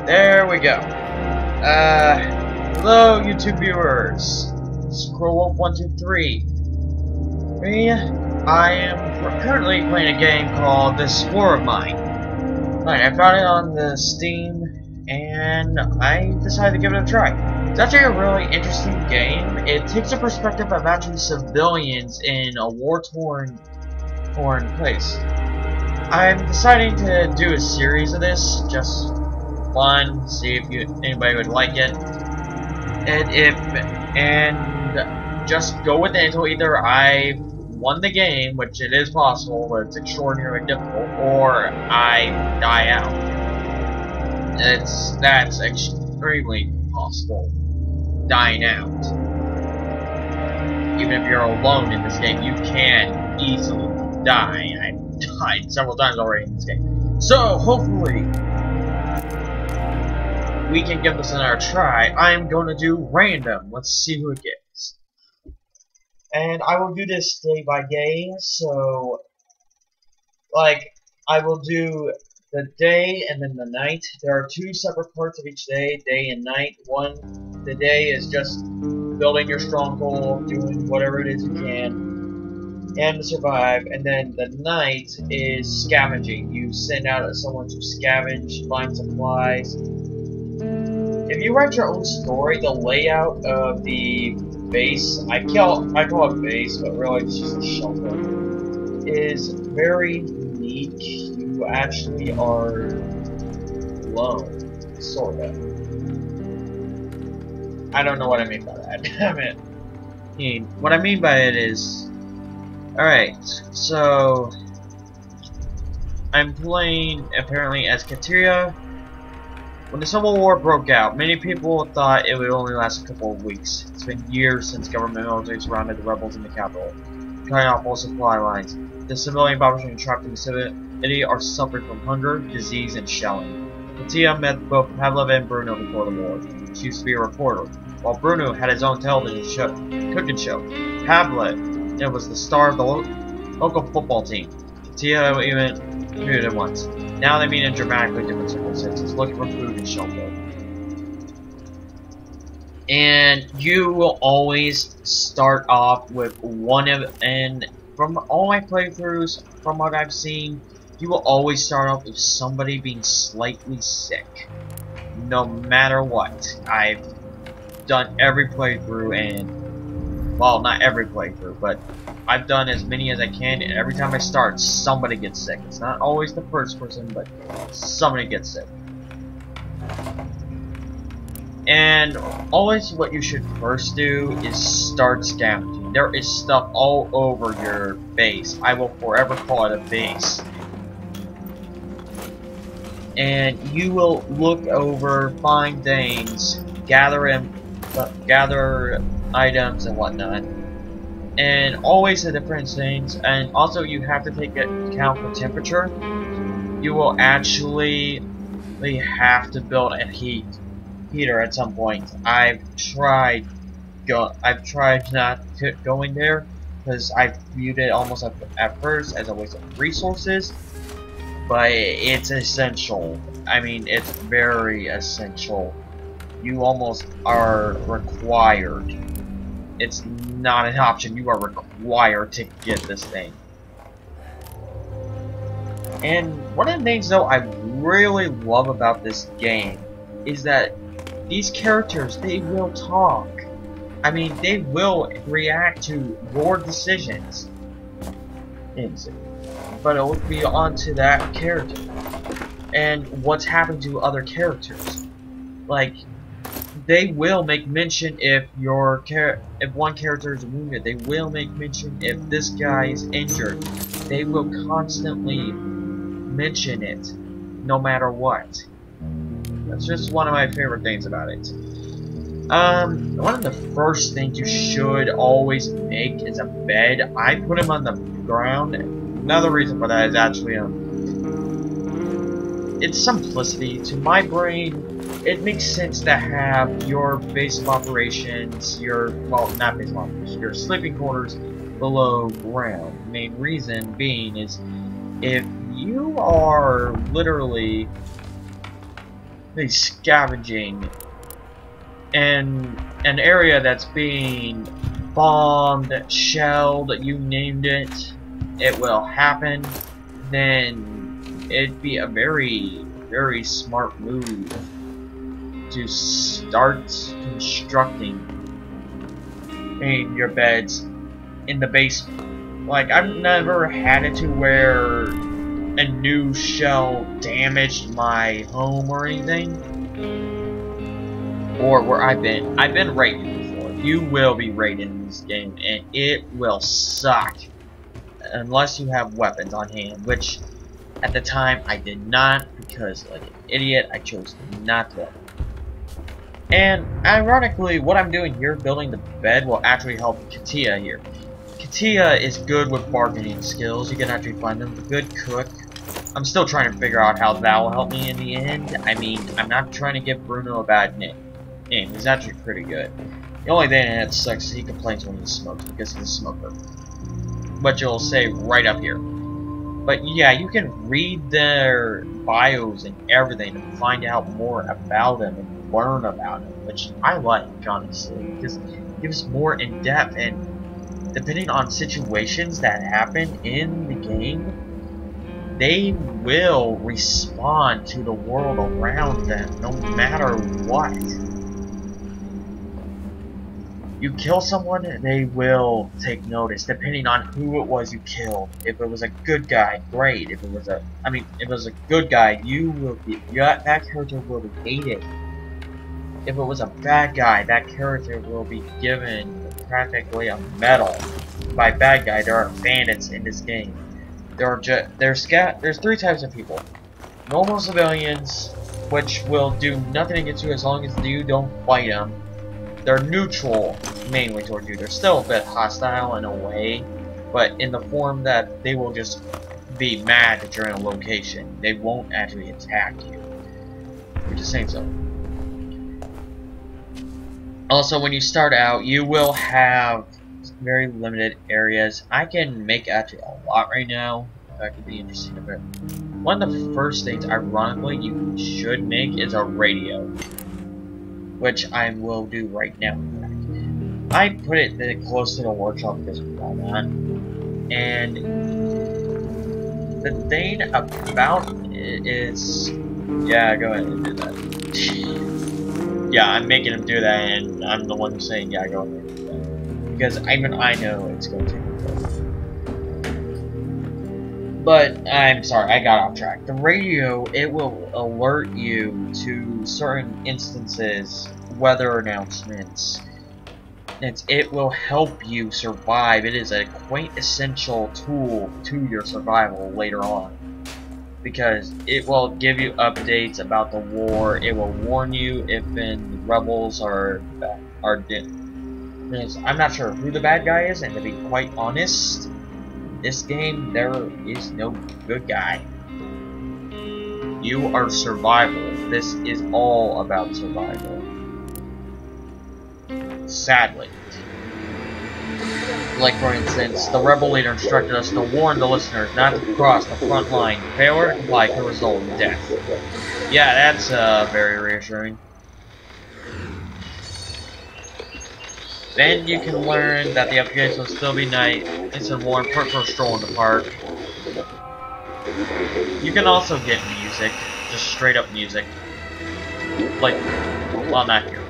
There we go. Hello, YouTube viewers. Scrollwolf123. I am currently playing a game called This Spore of Mine. Right, I found it on the Steam, and I decided to give it a try. It's actually a really interesting game. It takes a perspective of actually civilians in a war-torn place. I'm deciding to do a series of this, just fun, see if anybody would like it, and just go with it until either I won the game, which it is possible, but it's extraordinarily difficult, or I die out. That's extremely possible, dying out. Even if you're alone in this game, you can easily die. I've died several times already in this game. So, hopefully, we can give this another try. I am going to do random. Let's see who it gets. And I will do this day by day, so, like, I will do the day and then the night. There are two separate parts of each day, day and night. The day is just building your stronghold, doing whatever it is you can, and to survive, and then the night is scavenging. You send out someone to scavenge, find supplies. If you write your own story, the layout of the base, I call it base, but really it's just a shelter, is very unique. You actually are alone, sorta. I don't know what I mean by that. What I mean by it is, alright, so I'm playing apparently as Katia. When the Civil War broke out, many people thought it would only last a couple of weeks. It's been years since government military surrounded the rebels in the capital, cutting off all supply lines. The civilian population trapped in the city are suffering from hunger, disease, and shelling. Katia met both Pavlov and Bruno before the war. She used to be a reporter, while Bruno had his own television show, cooking show. Pavlov was the star of the local football team. Katia even commuted it once. Now they meet in dramatically different circumstances, looking for food and shelter. And you will always start off with and from all my playthroughs, from what I've seen, you will always start off with somebody being slightly sick. No matter what. I've done every playthrough, and, well, not every playthrough, but I've done as many as I can, and every time I start, somebody gets sick. It's not always the first person, but somebody gets sick. And always what you should first do is start scavenging. There is stuff all over your base. I will forever call it a base. And you will look over, find things, gather items and whatnot. And always the different things, and also you have to take account for temperature. You will actually have to build a heater at some point. I've tried not going there because I viewed it almost at first as a waste of resources, but it's essential. I mean, it's very essential. You almost are required. It's not an option, you are required to get this thing. And one of the things though I really love about this game is that these characters, they will talk. I mean, they will react to your decisions. But it will be onto that character and what's happened to other characters. Like, they will make mention if one character is wounded. They will make mention if this guy is injured. They will constantly mention it, no matter what. That's just one of my favorite things about it. One of the first things you should always make is a bed. I put him on the ground. Another reason for that is actually it's simplicity. To my brain, it makes sense to have your base of operations, your sleeping quarters below ground. The main reason being is if you are literally be scavenging in an area that's being bombed, shelled, you named it, it will happen, then it'd be a very, very smart move to start constructing in your beds in the basement. Like, I've never had it to where a new shell damaged my home or anything, or where I've been raided before. You will be raided in this game, and it will suck unless you have weapons on hand, which at the time I did not, because like an idiot I chose not to. And ironically, what I'm doing here, building the bed, will actually help Katia here. Katia is good with bargaining skills. You can actually find them. A good cook. I'm still trying to figure out how that will help me in the end. I mean, I'm not trying to give Bruno a bad name. He's actually pretty good. The only thing that sucks is he complains when he smokes, because he's a smoker. But you'll say right up here. But yeah, you can read their bios and everything and find out more about them and learn about them, which I like, honestly, because it gives more in depth, and depending on situations that happen in the game, they will respond to the world around them, no matter what. You kill someone, they will take notice, depending on who it was you killed. If it was a good guy, great. If it was a good guy, that character will be hated. If it was a bad guy, that character will be given practically a medal. By bad guy, there are bandits in this game. There's three types of people: normal civilians, which will do nothing against you as long as you don't fight them. They're neutral, mainly towards you. They're still a bit hostile in a way, but in the form that they will just be mad that you're in a location. They won't actually attack you. We're just saying so. Also, when you start out, you will have very limited areas. I can make actually a lot right now. That could be interesting a bit. One of the first things, ironically, you should make is a radio, which I will do right now. In fact, I put it close to the workshop because why not? And the thing about it is, yeah, go ahead and do that. Yeah, I'm making him do that, and I'm the one who's saying, yeah, go ahead and do that. Because even I know it's going to take me forever. But, I'm sorry, I got off track. The radio, it will alert you to certain instances, weather announcements. It will help you survive. It is a quite essential tool to your survival later on. Because it will give you updates about the war. It will warn you if the rebels are dead. I'm not sure who the bad guy is, and to be quite honest, this game, there is no good guy. You are survival. This is all about survival. Sadly. Like, for instance, the rebel leader instructed us to warn the listeners not to cross the front line. Failure to comply could result in death. Yeah, that's very reassuring. Then you can learn that the upgrades will still be night. It's a warm for a stroll in the park. You can also get music, just straight up music. Like, well, not here.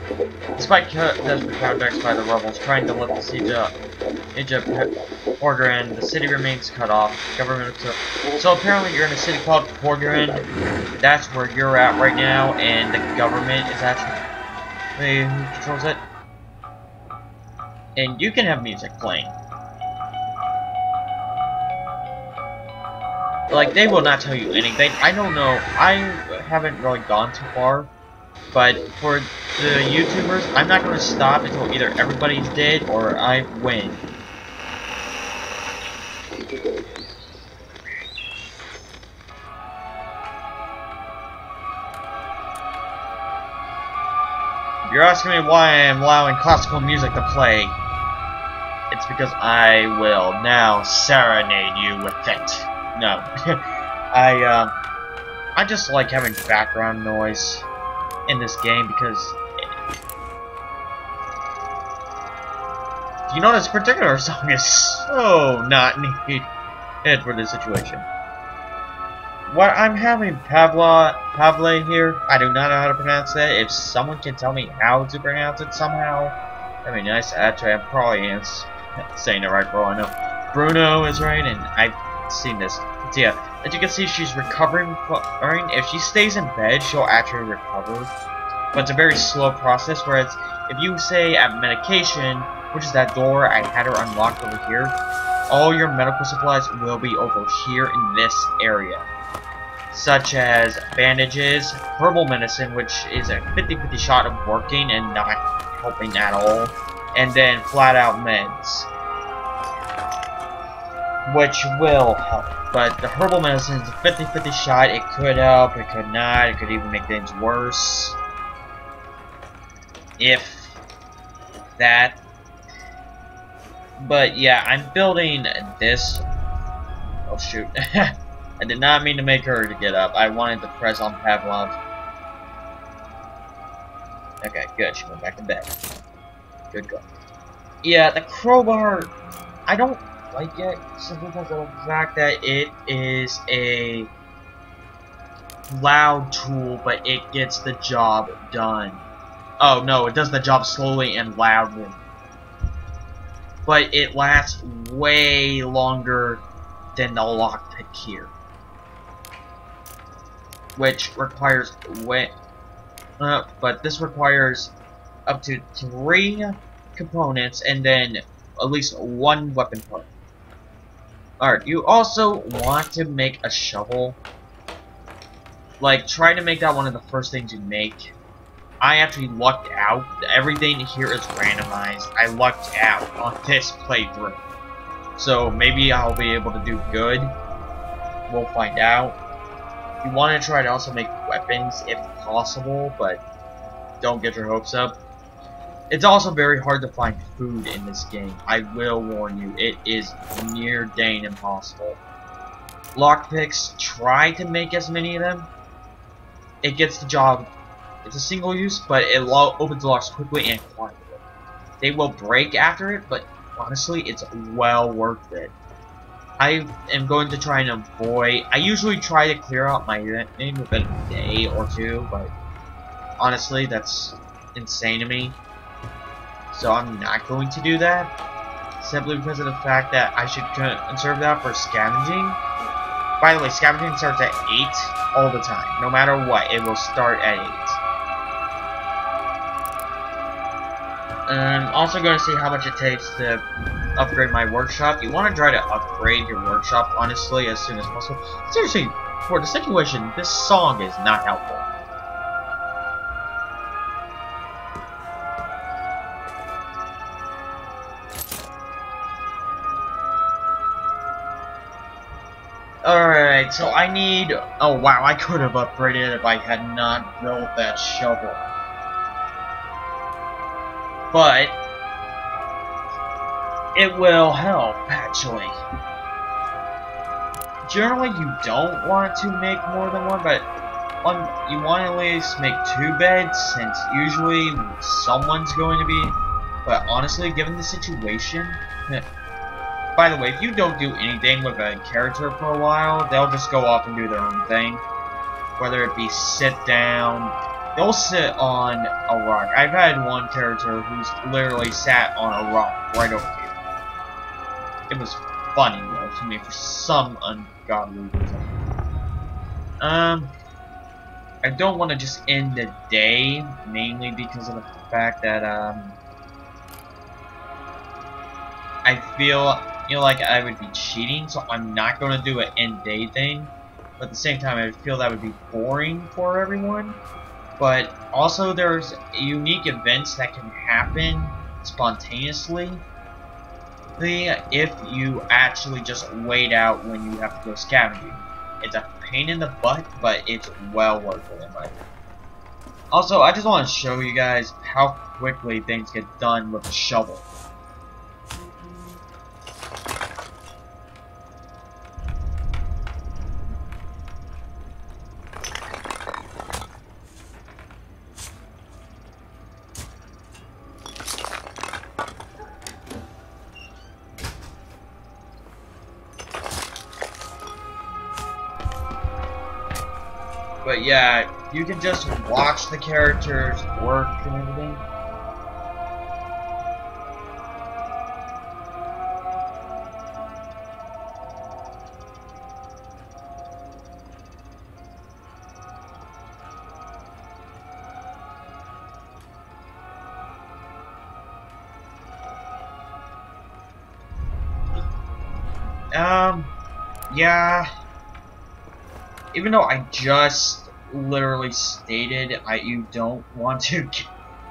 Despite desperate counterattacks by the rebels trying to lift the siege up, Porgerin, the city remains cut off. Government so apparently you're in a city called Porgerin. That's where you're at right now, and the government is actually who controls it. And you can have music playing. Like, they will not tell you anything. I don't know. I haven't really gone too far. But for the YouTubers, I'm not going to stop until either everybody's dead or I win. If you're asking me why I am allowing classical music to play, it's because I will now serenade you with it. No. I just like having background noise. in this game because you know this particular song is so not needed for this situation. What I'm having Pavle here, I do not know how to pronounce that. If someone can tell me how to pronounce it somehow, that'd be nice. Actually, I probably am saying it right for all I know. Bruno is right, and I've seen this. So yeah, as you can see, she's recovering. If she stays in bed, she'll actually recover. But it's a very slow process, whereas if you say at medication, which is that door I had her unlocked over here, all your medical supplies will be over here in this area. Such as bandages, herbal medicine, which is a 50-50 shot of working and not helping at all, and then flat-out meds, which will help. But the herbal medicine is a 50-50 shot. It could help, it could not, it could even make things worse. If that. But yeah, I'm building this. Oh shoot. I did not mean to make her to get up. I wanted to press on Pavlov. Okay, good. She went back to bed. Good girl. Yeah, the crowbar, I don't like it simply because of the fact that it is a loud tool, but it gets the job done. Oh no, it does the job slowly and loudly. But it lasts way longer than the lockpick here, which requires but this requires up to 3 components and then at least 1 weapon part. Alright, you also want to make a shovel. Like, try to make that one of the first things you make. I actually lucked out. Everything here is randomized. I lucked out on this playthrough. So maybe I'll be able to do good. We'll find out. You want to try to also make weapons if possible, but don't get your hopes up. It's also very hard to find food in this game. I will warn you, it is near dang impossible. Lockpicks, try to make as many of them. It gets the job. It's a single use, but it opens the locks quickly and quietly. They will break after it, but honestly, it's well worth it. I am going to try and avoid. I usually try to clear out my name within a day or 2, but honestly, that's insane to me. So I'm not going to do that, simply because of the fact that I should conserve that for scavenging. By the way, scavenging starts at 8 all the time. No matter what, it will start at 8. I'm also going to see how much it takes to upgrade my workshop. You want to try to upgrade your workshop, honestly, as soon as possible. Seriously, for the situation, this song is not helpful. Alright, so I need... Oh wow, I could have upgraded it if I had not built that shovel. But it will help, actually. Generally, you don't want to make more than 1, but you want to at least make 2 beds, since usually someone's going to be... But honestly, given the situation... By the way, if you don't do anything with a character for a while, they'll just go off and do their own thing. Whether it be sit down, they'll sit on a rock. I've had one character who's literally sat on a rock right over here. It was funny, though, to me for some ungodly reason. I don't want to just end the day, mainly because of the fact that, I feel like I would be cheating, so I'm not going to do an end day thing. But at the same time, I feel that would be boring for everyone. But also, there's unique events that can happen spontaneously if you actually just wait out when you have to go scavenging. It's a pain in the butt, but it's well worth it in my opinion. Also, I just want to show you guys how quickly things get done with a shovel. But yeah, you can just watch the characters work and everything. Yeah. Even though I just literally stated you don't want to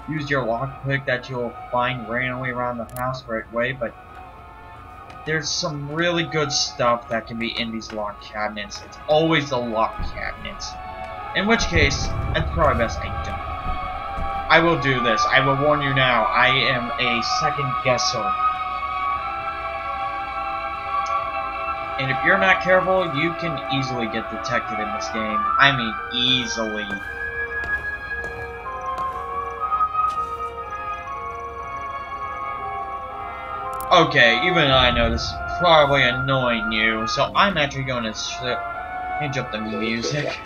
use your lockpick that you'll find randomly around the house right away, but there's some really good stuff that can be in these locked cabinets. It's always the locked cabinets. In which case, it's probably best I don't. I will do this. I will warn you now. I am a second guesser. And if you're not careful, you can easily get detected in this game. I mean, easily. Okay, even I know this is probably annoying you, so I'm actually going to change up the music.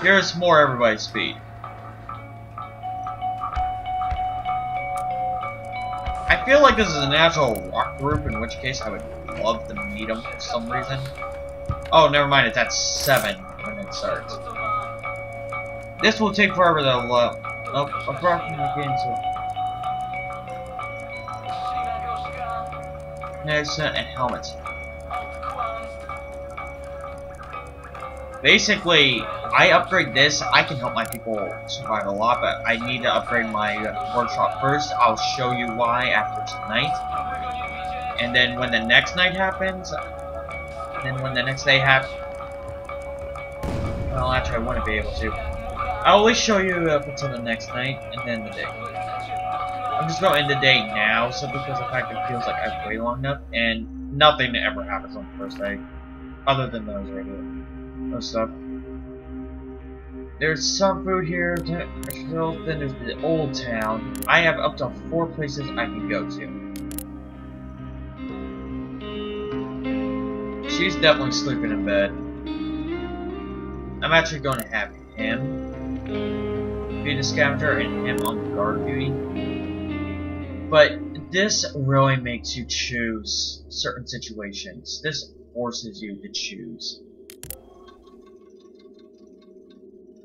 Here's more everybody's speed. I feel like this is an actual rock group, in which case I would love to meet them for some reason. Oh, never mind, it's at 7 when it starts. This will take forever to load. Oh, approximately headset and helmets. Basically, I upgrade this, I can help my people survive a lot, but I need to upgrade my workshop first. I'll show you why after tonight. And then when the next night happens, then when the next day happens, well, actually I wouldn't be able to. I'll only show you up until the next night, and then the day. I'm just going to end the day now, simply because the fact it feels like I've waited long enough, and nothing ever happens on the first day, other than those stuff. There's some food here, then there's the old town. I have up to 4 places I can go to. She's definitely sleeping in bed. I'm actually going to have him be the scavenger and him on guard duty. But this really makes you choose certain situations. This forces you to choose.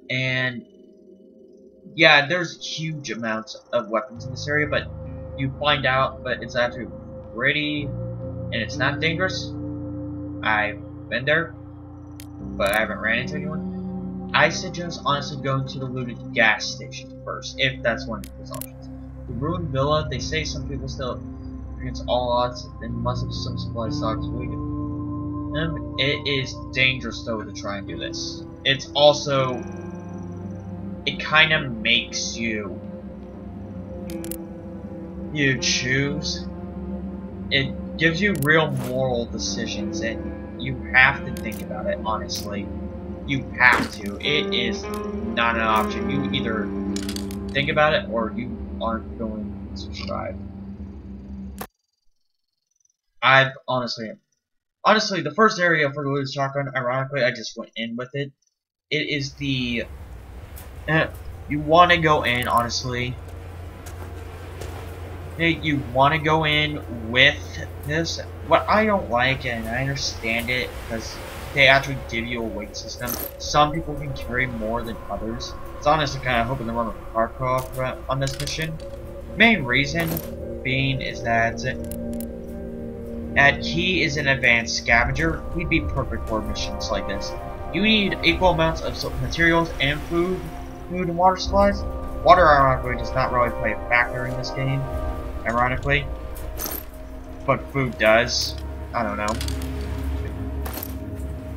And yeah, there's huge amounts of weapons in this area, but you find out, but it's actually pretty, and it's not dangerous. I've been there, but I haven't ran into anyone. I suggest honestly going to the looted gas station first, if that's one of his options. The ruined villa, they say some people still against all odds, and must have some supply stocks waiting. It is dangerous though to try and do this. It's also, it kind of makes you choose. It gives you real moral decisions, and you have to think about it, honestly. You have to. It is not an option. You either think about it, or you aren't going to survive. I've honestly, the first area for the looted shotgun, ironically, I just went in with it. It is the... you want to go in, honestly. You want to go in with this. What I don't like, and I understand it, because they actually give you a weight system. Some people can carry more than others. It's honestly kind of hoping to run a parkour on this mission. Main reason being is that he is an advanced scavenger. He'd be perfect for missions like this. You need equal amounts of materials and food and water supplies. Water, ironically, does not really play a factor in this game, ironically, but food does. I don't know.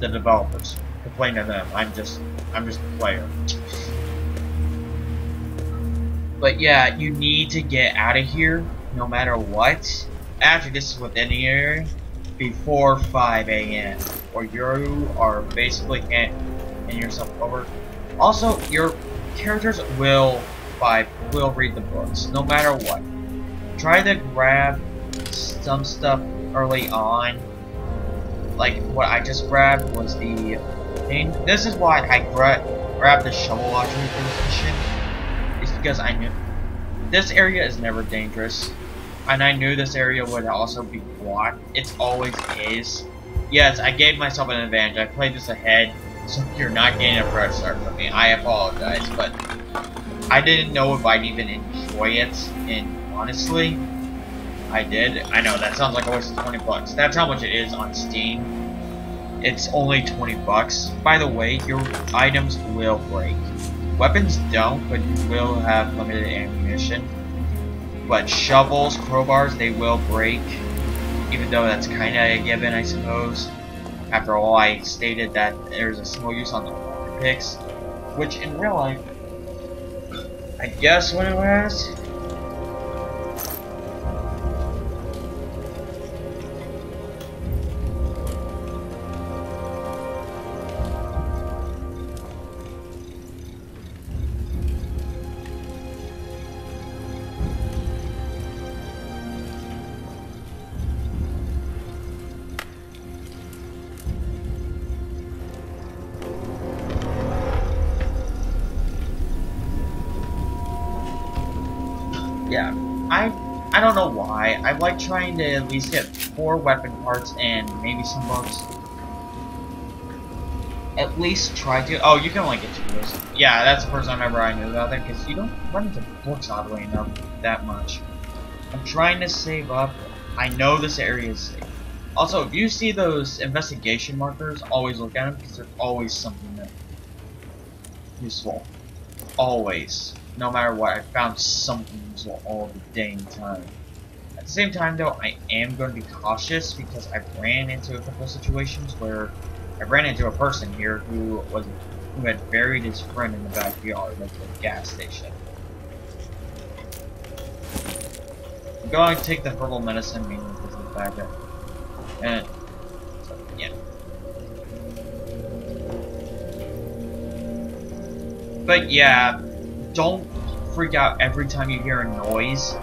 The developers, complain to them. I'm just a player. But yeah, you need to get out of here, no matter what. Actually, this is within the area before 5 a.m. or you are basically in yourself over. Also, your characters will read the books, no matter what. Try to grab some stuff early on. Like what I just grabbed was the working. This is why I grabbed the shovel launcher for this mission. It's because I knew this area is never dangerous. And I knew this area would also be blocked. It always is. Yes, I gave myself an advantage. I played this ahead, so you're not getting a fresh start from me. I apologize, but I didn't know if I'd even enjoy it, and honestly, I did. I know, that sounds like a waste of 20 bucks. That's how much it is on Steam. It's only 20 bucks. By the way, your items will break. Weapons don't, but you will have limited ammunition. But shovels, crowbars, they will break. Even though that's kinda a given, I suppose. After all, I stated that there's a small use on the water picks. Which in real life, I guess what it was. Yeah, I don't know why. I like trying to at least get 4 weapon parts and maybe some books. At least try to. Oh, you can only get 2 of those. Yeah, that's the first time ever I knew about that, because you don't run into books oddly enough that much. I'm trying to save up. I know this area is safe. Also, if you see those investigation markers, always look at them, because there's always something there. Useful. Always. No matter what, I found something useful all the dang time. At the same time though, I am going to be cautious because I ran into a couple of situations where I ran into a person here who had buried his friend in the backyard at the gas station. I'm going to take the herbal medicine mainly because of the fact that so, yeah. But yeah, don't freak out every time you hear a noise.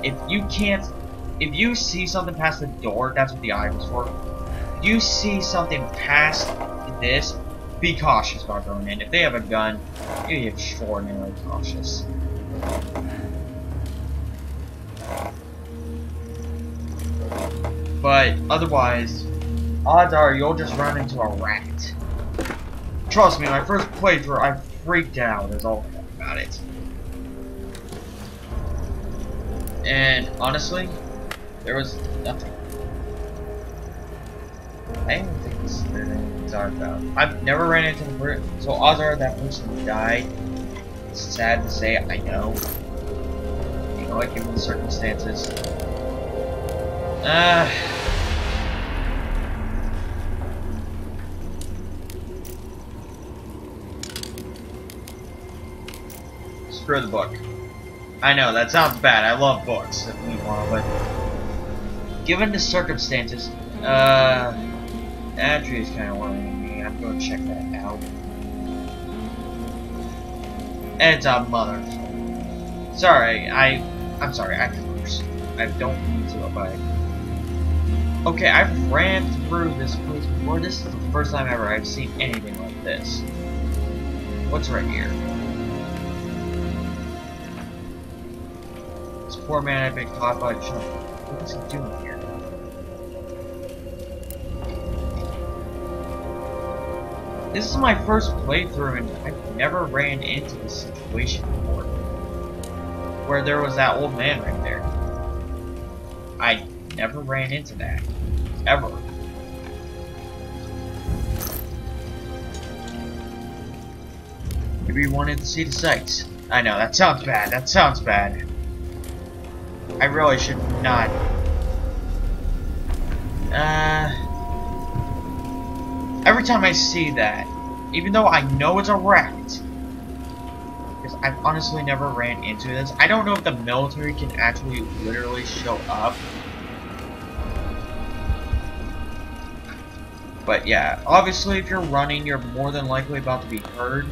If you see something past the door, that's what the eye was for. If you see something past this, be cautious about going in. If they have a gun, be extraordinarily cautious. But otherwise, odds are you'll just run into a rat. Trust me, my first playthrough, I freaked out is all about it. And honestly, there was nothing. I don't think this is anything dark about. I've never ran into the person, so odds are that person died. It's sad to say, I know. You know what, given the circumstances. Screw the book. I know, that sounds bad. I love books, if we want, but given the circumstances, that tree is kind of worrying me. I'm going to check that out. It's a mother. Sorry, I'm sorry, I curse. I don't mean to, but okay, I've ran through this place before. This is the first time ever I've seen anything like this. What's right here? This poor man had been caught by the shark. What is he doing here? This is my first playthrough and I've never ran into this situation before. Where there was that old man right there. I never ran into that. Ever. Maybe you wanted to see the sights. I know, that sounds bad. That sounds bad. I really should not. Every time I see that, even though I know it's a rat, because I've honestly never ran into this. I don't know if the military can actually literally show up. But yeah, obviously if you're running, you're more than likely about to be heard.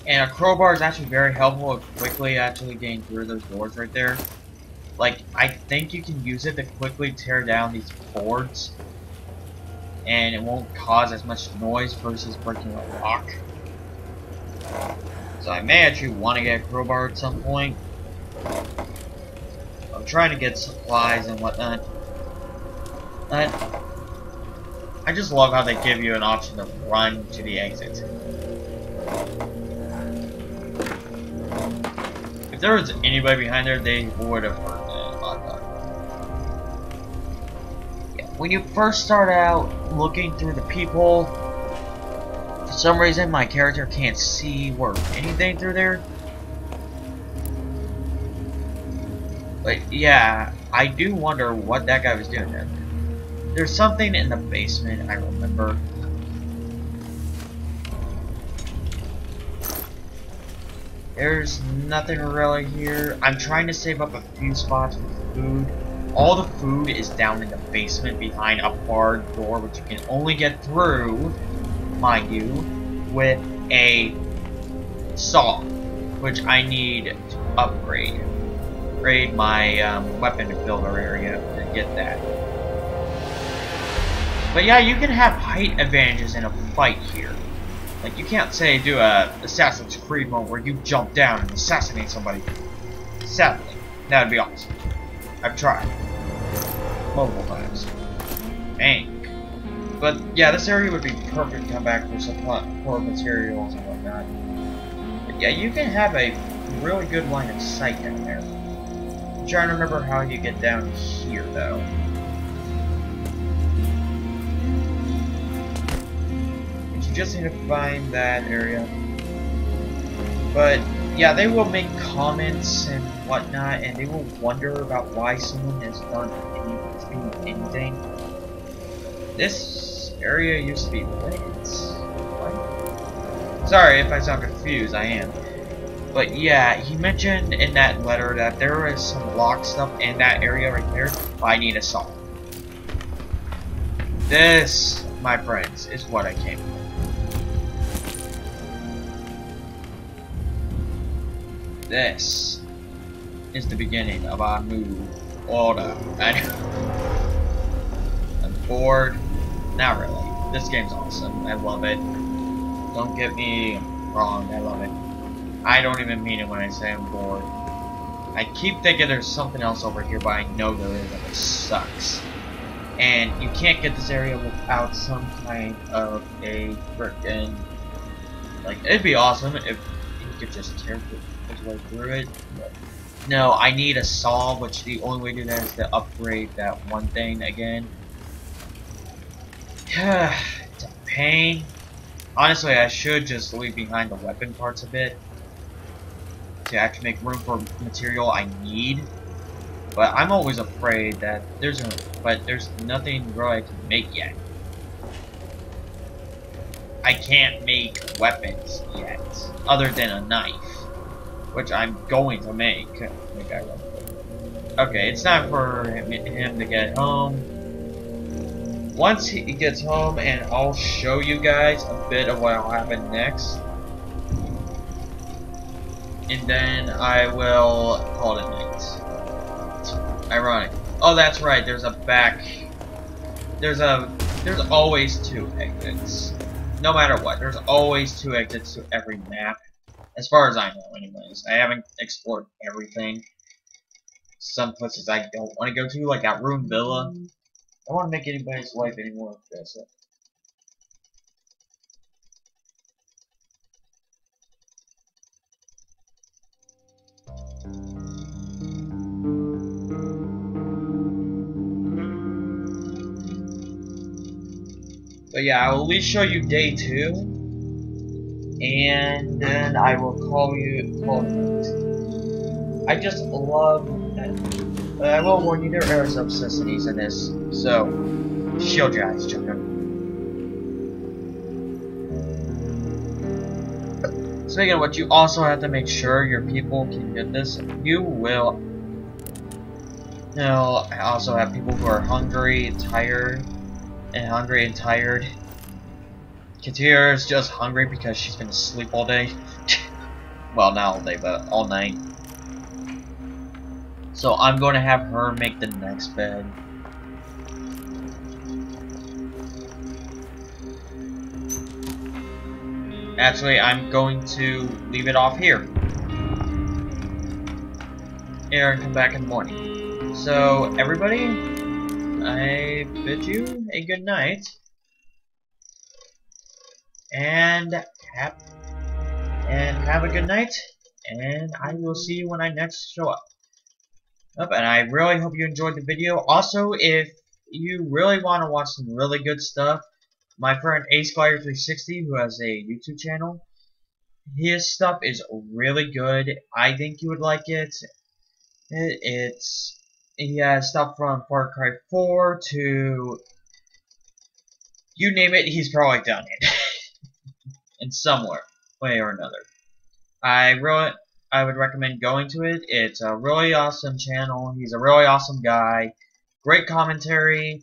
And a crowbar is actually very helpful of quickly actually getting through those doors right there. Like, I think you can use it to quickly tear down these boards, and it won't cause as much noise versus breaking a lock. So I may actually want to get a crowbar at some point. I'm trying to get supplies and whatnot. But I just love how they give you an option to run to the exit. If there was anybody behind there, they would have heard that. Yeah, when you first start out looking through the people, for some reason my character can't see or anything through there. But yeah, I do wonder what that guy was doing there. There's something in the basement, I remember. There's nothing really here. I'm trying to save up a few spots for food. All the food is down in the basement behind a barred door, which you can only get through, mind you, with a saw, which I need to upgrade. Upgrade my weapon builder area to get that. But yeah, you can have height advantages in a fight here. Like, you can't say do a Assassin's Creed mode where you jump down and assassinate somebody. Sadly, that would be awesome. I've tried multiple times. Dang. But yeah, this area would be perfect to come back for supply for materials and whatnot. But yeah, you can have a really good line of sight down there. I'm trying to remember how you get down here though. Just need to find that area. But yeah, they will make comments and whatnot, and they will wonder about why someone has done anything. This area used to be lit. What? Sorry if I sound confused, I am. But yeah, he mentioned in that letter that there is some locked stuff in that area right there. I need a saw. This, my friends, is what I came for. This is the beginning of our new order. I'm bored. Not really. This game's awesome. I love it. Don't get me wrong. I love it. I don't even mean it when I say I'm bored. I keep thinking there's something else over here, but I know there is, and it sucks. And you can't get this area without some kind of a frickin'... Like, it'd be awesome if you could just tear his way through it. But no, I need a saw, which the only way to do that is to upgrade that one thing again. It's a pain. Honestly, I should just leave behind the weapon parts a bit to actually make room for material I need. But I'm always afraid that there's nothing really I can make yet. I can't make weapons yet, other than a knife, which I'm going to make. Okay, it's time for him to get home. Once he gets home, and I'll show you guys a bit of what will happen next. And then I will call it night. Ironic. Oh, that's right. There's a back. There's always two exits. No matter what, there's always two exits to every map. As far as I know, anyways. I haven't explored everything. Some places I don't want to go to, like that Room Villa. I don't want to make anybody's life any more aggressive. But yeah, I will at least show you day 2, and then I will call it. I just love that. I will warn you, there are some necessities in this, so shield your eyes, children. Speaking of which, you also have to make sure your people can get this. You will. I also have people who are hungry, tired. Katia is just hungry because she's been asleep all day. Well, not all day, but all night. So I'm going to have her make the next bed. Actually, I'm going to leave it off here. And come back in the morning. So, everybody, I bid you a good night. And have a good night. And I will see you when I next show up. And I really hope you enjoyed the video. Also, if you really want to watch some really good stuff, my friend AceFire360, who has a YouTube channel, his stuff is really good. I think you would like it. He has stuff from Far Cry 4 to you name it, he's probably done it in some way or another. I would recommend going to it. It's a really awesome channel. He's a really awesome guy. Great commentary.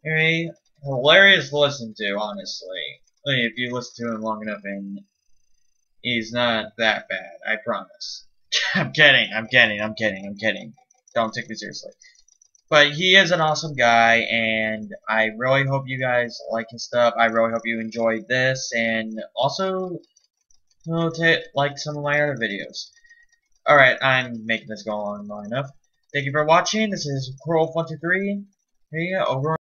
Very hilarious to listen to, honestly. If you listen to him long enough, and he's not that bad, I promise. I'm kidding. Don't take me seriously. But he is an awesome guy, and I really hope you guys like his stuff. I really hope you enjoyed this, and also like some of my other videos. Alright, I'm making this go on long enough. Thank you for watching. This is Crow123. Over.